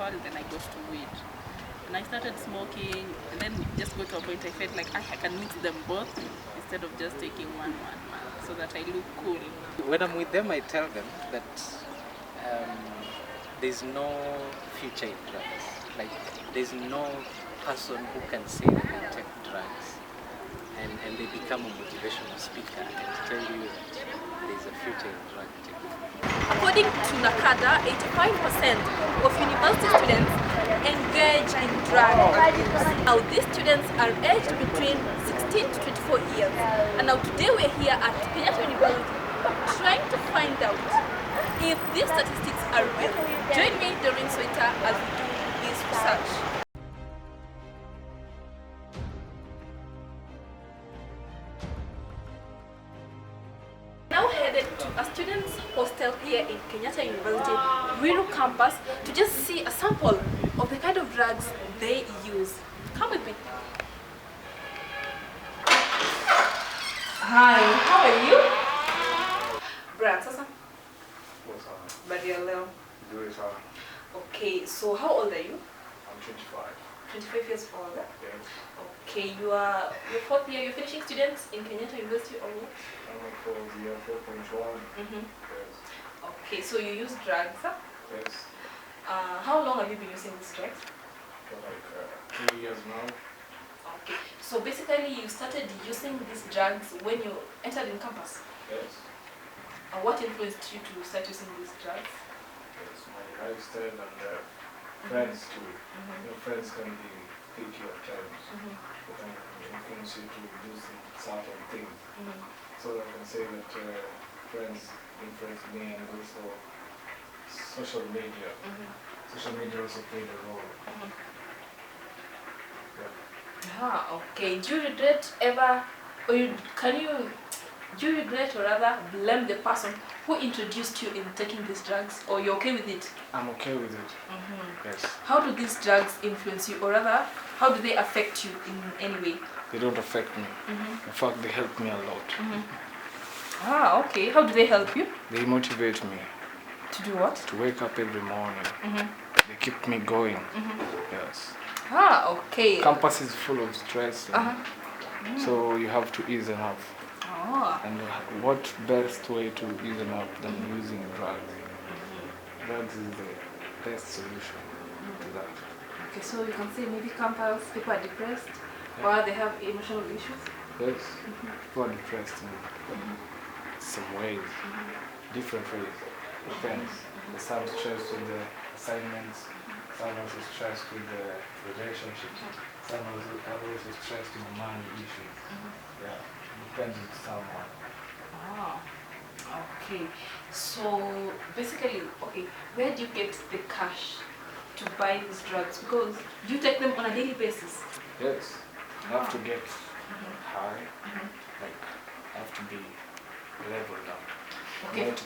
alcohol, then I got to weed. And I started smoking, and then it just got to a point I felt like I can mix them both instead of just taking one, so that I look cool. When I'm with them, I tell them that there's no future in drugs. Like, there's no person who can say they can take drugs and they become a motivational speaker and tell you that there's a future in drug taking. According to NACADA, 85% of university students engage in drug abuse. Now these students are aged between 16 to 24 years. And now today we're here at KENYATTA University trying to find out if these statistics are real. Join me during Swita as we do this research. Now headed to a student's hostel here in KENYATTA University, Ruiru campus, to just see a sample of the kind of drugs they use. Come with me. Hi, how are you? Brad, sasa? What's up? Badialeo. Good as hell. Okay, so how old are you? I'm 25. 25 years old. Yeah. Okay, you are your fourth year. You're finishing students in KENYATTA University or what? I'm for the year 4.1. Yes. Okay, so you use drugs. Huh? Yes. How long have you been using these drugs? For like 2 years now. Okay, so basically you started using these drugs when you entered in campus. Yes. What influenced you to start using these drugs? It's my lifestyle and friends too. Your friends can be picky at times. They can influence you to do some certain things. So I can say that friends influenced me, and also social media. Social media also played a role. Okay. Do you regret ever, or do you regret or rather blame the person who introduced you in taking these drugs, or you're okay with it? I'm okay with it. Yes. How do these drugs influence you, or rather, how do they affect you in any way? They don't affect me. In fact, they help me a lot. Okay. How do they help you? They motivate me. To do what? To wake up every morning. They keep me going. Yes. Okay. Campus is full of stress. So you have to ease them up. And what best way to ease them up than using drugs? Drugs is the best solution to that. Okay, so you can say maybe campus people are depressed or they have emotional issues? Yes. People are depressed in some ways, different ways. Depends. Some stressed with the assignments, some also stressed with the relationships, some are also stressed with money issues. Yeah, depends on someone. Okay. So basically, okay, where do you get the cash to buy these drugs? Because you take them on a daily basis. Yes, I have to get high, like I have to be leveled up. Okay. I want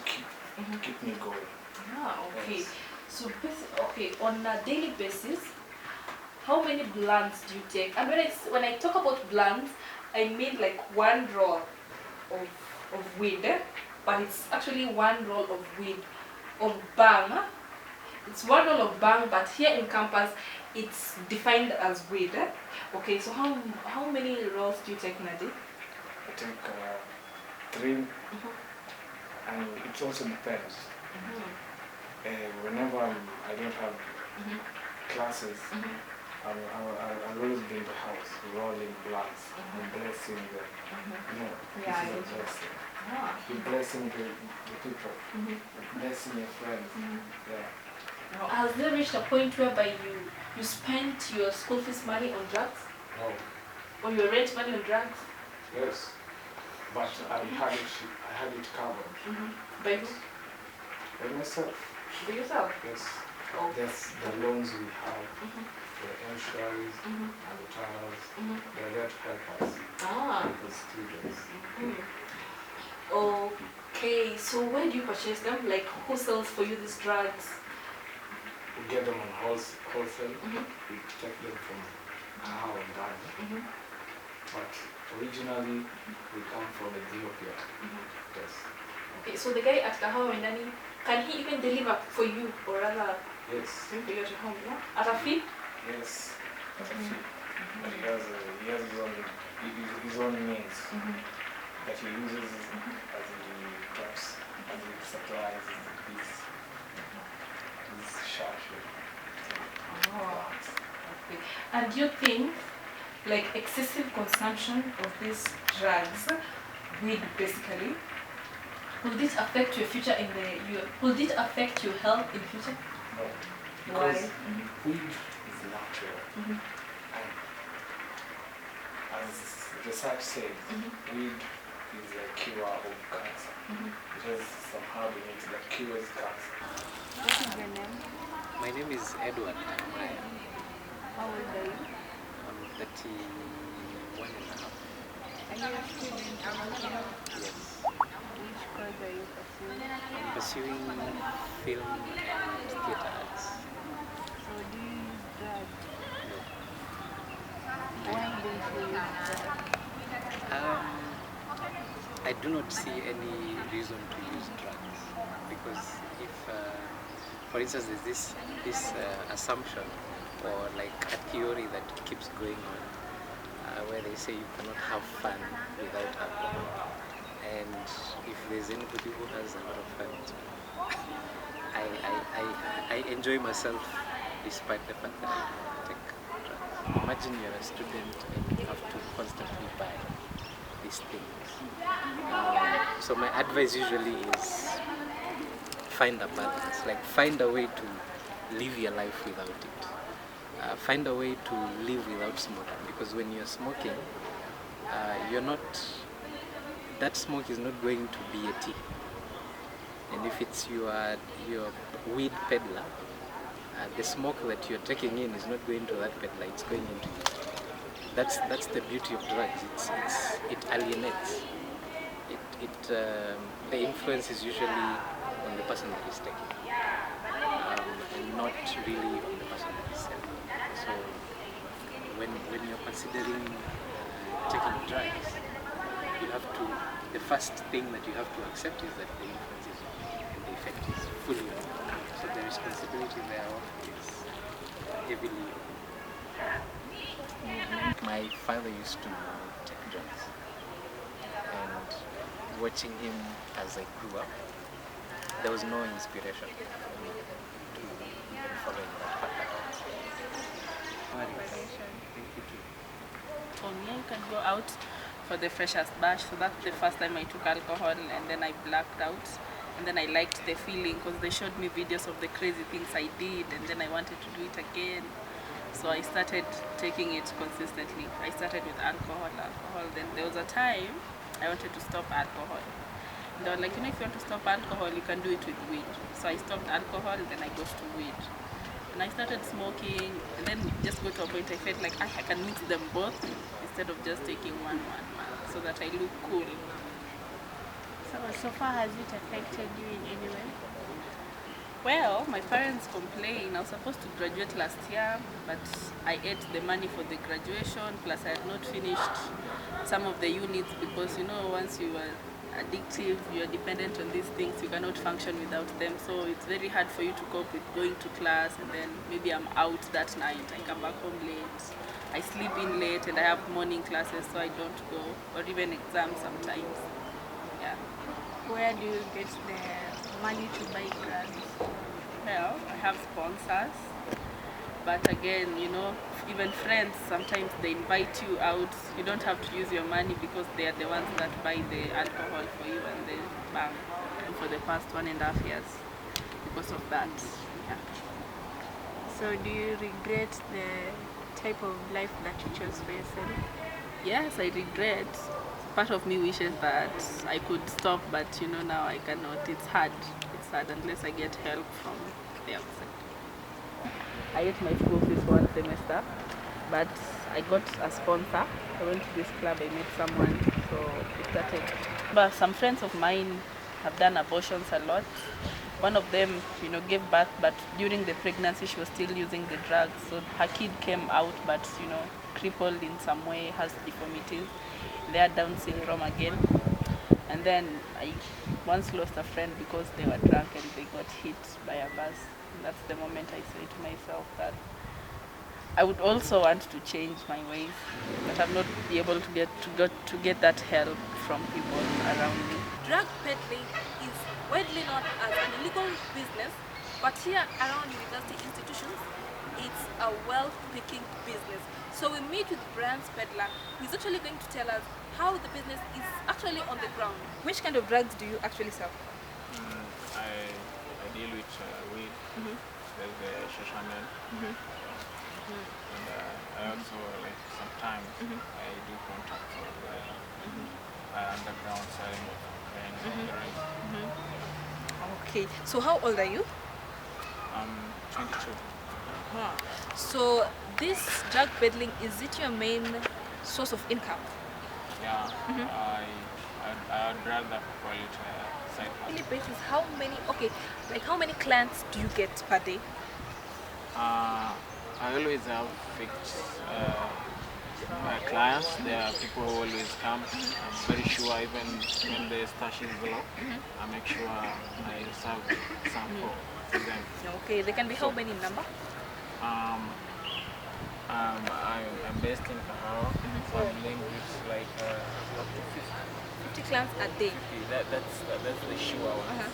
to keep me going. Okay. Yes. So okay, on a daily basis, how many blunts do you take? And when I talk about blunts, I mean like one roll of weed, but it's actually one roll of weed of bang. It's one roll of bang, but here in campus it's defined as weed. Okay, so how many rolls do you take in a day? I take 3, and it also depends. Whenever I don't have classes, I'll always be in the house rolling blunts and blessing them. This is a blessing. You're blessing the people, blessing your friends. Now, has there reached a point whereby you spent your school fees money on drugs? No. Or your rent money on drugs? Yes. But I had it covered. By who? By myself. By yourself? Yes. That's the loans we have, the insurance, and the trials. They're there to help us as students. Okay, so where do you purchase them? Like, who sells for you these drugs? We get them on wholesale. We take them from Kahawa and Ghana. But originally, we come from Ethiopia. Yes. Okay, so the guy at Kahawa and Dani, can he even deliver for you, or rather? Yes. Bring failure to home, yeah? At a fee? Yes. At a fee. But he has his own means that he uses as he talks, as he supplies his church. Oh, okay. And do you think, like, excessive consumption of these drugs, weed basically, will this affect your future will it affect your health in future? No. Why? Because weed is natural. And as research says, weed is a cure of cancer. It has some herb in it that cures cancer. What is your name? My name is Edward AMAYA. How old are you? I'm 31 and a half. Are you a student in Kenya? Yes. Which course are you pursuing? I'm pursuing film and theatre arts. So do you use drugs? No. Why don't you use drugs? I do not see any reason to use drugs because if, for instance, there's this assumption or like a theory that keeps going on where they say you cannot have fun without alcohol. And if there's anybody who has a lot of fun, I enjoy myself despite the fact that I take drugs. Imagine you're a student and you have to constantly buy these things. So my advice usually is find a balance, like find a way to live your life without it. Find a way to live without smoking, because when you're smoking, that smoke is not going to be a tea. And if it's your weed peddler, the smoke that you're taking in is not going to that peddler, it's going into you. That's the beauty of drugs. It alienates. The influence is usually on the person that is taking, and not really on the person that is selling. So when you're considering taking drugs, you have to. The first thing that you have to accept is that the influence is on you and the effect is fully on you. So the responsibility thereof is heavily on you. My father used to take drugs, and watching him as I grew up, there was no inspiration for me to follow in that path. For me, I can go out for the freshers bash, so that's the first time I took alcohol, and then I blacked out, and then I liked the feeling because they showed me videos of the crazy things I did, and then I wanted to do it again. So I started taking it consistently. I started with alcohol. Then there was a time I wanted to stop alcohol. And they were like, if you want to stop alcohol, you can do it with weed. So I stopped alcohol, then I got to weed. And I started smoking, and then just got to a point I felt like I can mix them both instead of just taking one, so that I look cool. So far, has it affected you in any way? Well, my parents complained. I was supposed to graduate last year, but I ate the money for the graduation, plus I had not finished some of the units because, once you are addictive, you are dependent on these things, you cannot function without them. So it's very hard for you to cope with going to class, and then maybe I'm out that night, I come back home late, I sleep in late, and I have morning classes, so I don't go, or even exams sometimes. Yeah. Where do you get the money to buy drugs? Well, I have sponsors, but again, even friends, sometimes they invite you out. You don't have to use your money because they are the ones that buy the alcohol for you, and they bang. And for the past 1.5 years, because of that. Yeah. So do you regret the type of life that you chose for yourself? Yes, I regret. Part of me wishes that I could stop, but now I cannot. It's hard. It's hard unless I get help from the outside. I ate my school fees for 1 semester, but I got a sponsor. I went to this club, I met someone, so it started. But some friends of mine have done abortions a lot. One of them, gave birth, but during the pregnancy she was still using the drugs. So her kid came out, but crippled in some way, has deformities. They had Down syndrome again. And then I once lost a friend because they were drunk and they got hit by a bus. And that's the moment I say to myself that I would also want to change my ways, but I'm not be able to get that help from people around me. Drug peddling is widely known as an illegal business, but here around university institutions, it's a wealth-picking business. So we meet with Brian's peddler, who is actually going to tell us how the business is actually on the ground. Which kind of drugs do you actually sell? I deal with weed, there's the shashaman, and I also, like, sometimes I do contracts with underground selling of cocaine. Okay, so how old are you? I'm 22. So this drug peddling, is it your main source of income? Yeah, I'd rather call it a side On a daily hustle. basis, how many clients do you get per day? I always have fixed clients. There are people who always come. I'm very sure even when the stash is low, I make sure I serve some for them. Okay, they can be how many in number? I'm based in Kahara, so I'm dealing with like up to 50. 50 clients a day. That's the sure ones. Yeah.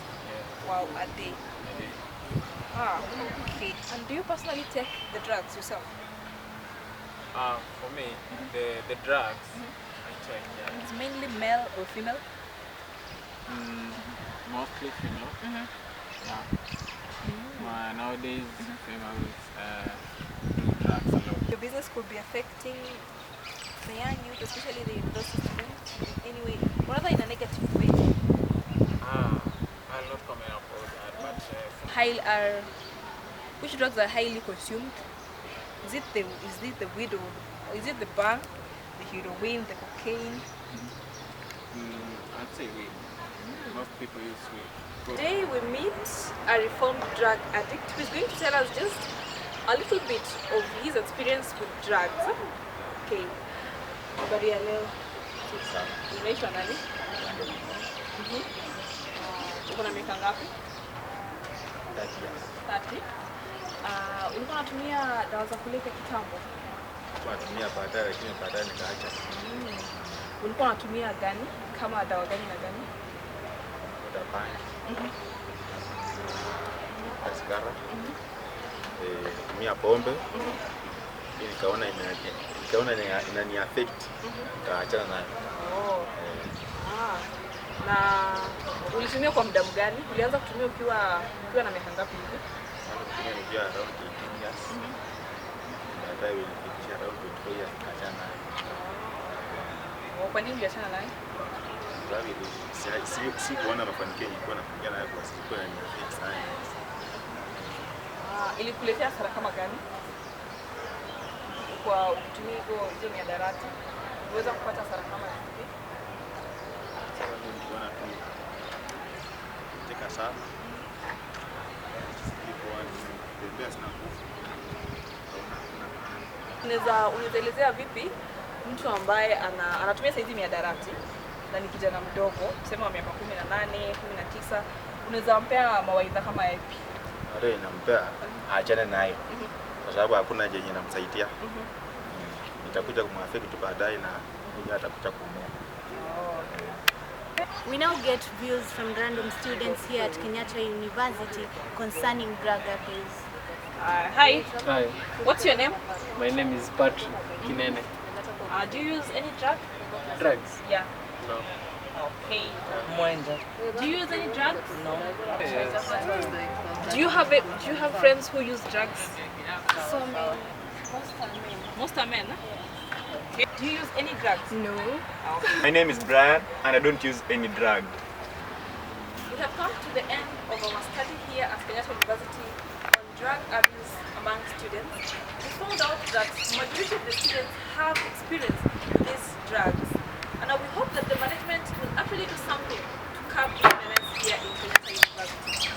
Wow, a day. Okay. Okay. And do you personally take the drugs yourself? For me, the drugs I take, yeah. It's mainly male or female? Mostly female. Yeah. Nowadays, females do drugs a lot. Your business could be affecting the young youth, especially the university students, in any way, or rather in a negative way. I'll not comment about that, but Which drugs are highly consumed? Is it the weed, or is it the bang, the heroin, the cocaine? I'd say weed. Most people use weed. Today we meet a reformed drug addict who is going to tell us just a little bit of his experience with drugs. Okay. Habari ya leo. Unaitwa nani? Uko na miaka ngapi? 30. Ulikuwa unatumia dawa za kulevya kitambo? Natumia baadaye, lakini baadaye nikaacha. Ulikuwa unatumia gani? Kama dawa gani na gani? Bangi. Sigara. Tumia pombe. Nikaona inani affect. Nikaachana nayo. Na ulitumia kwa muda gani? Ulianza kutumia ukiwa na miaka ngapi hivi? Nilitumia nikiwa around 18 years. Baadaye nilifikia around 24 years nikaachana nayo. Kwa nini uliachana nayo? Si kuona mafanikio nilikuwa nafikia nayo kwa sababu ilikuwa inaniaffect sana. Ilikuletea hasara kama gani? Kwa ukitumia hizo mihadarati, unaweza kupata hasara kama hivi? Sababu nilikuwa nataka sana. Unaweza elezea vipi mtu ambaye anatumia hizi mihadarati na ni kijana mdogo, tuseme wa miaka 18, 19, unaweza mpea mawaidha kama yapi? Ndio nampea aachane nayo. Kwa sababu hakuna haja yenye namsaidia. Itakuja kumwafect tu baadaye na yeye atakuja kuumia. We now get views from random students here at Kenyatta University concerning drug abuse. Hi. Hi, What's your name? my name is Patrick Kinene. Do you use any drug? Drugs? Yeah. No. Okay. Mwenda. Do you use any drugs? No. Do you have friends who use drugs? So many. Most are men. Okay. Do you use any drugs? No. My name is Brian and I don't use any drug. We have come to the end of our study here at Kenyatta University on drug abuse among students. We found out that majority of the students have experienced these drugs, and we hope that the management will actually do something to curb the violence here in Kenyatta University.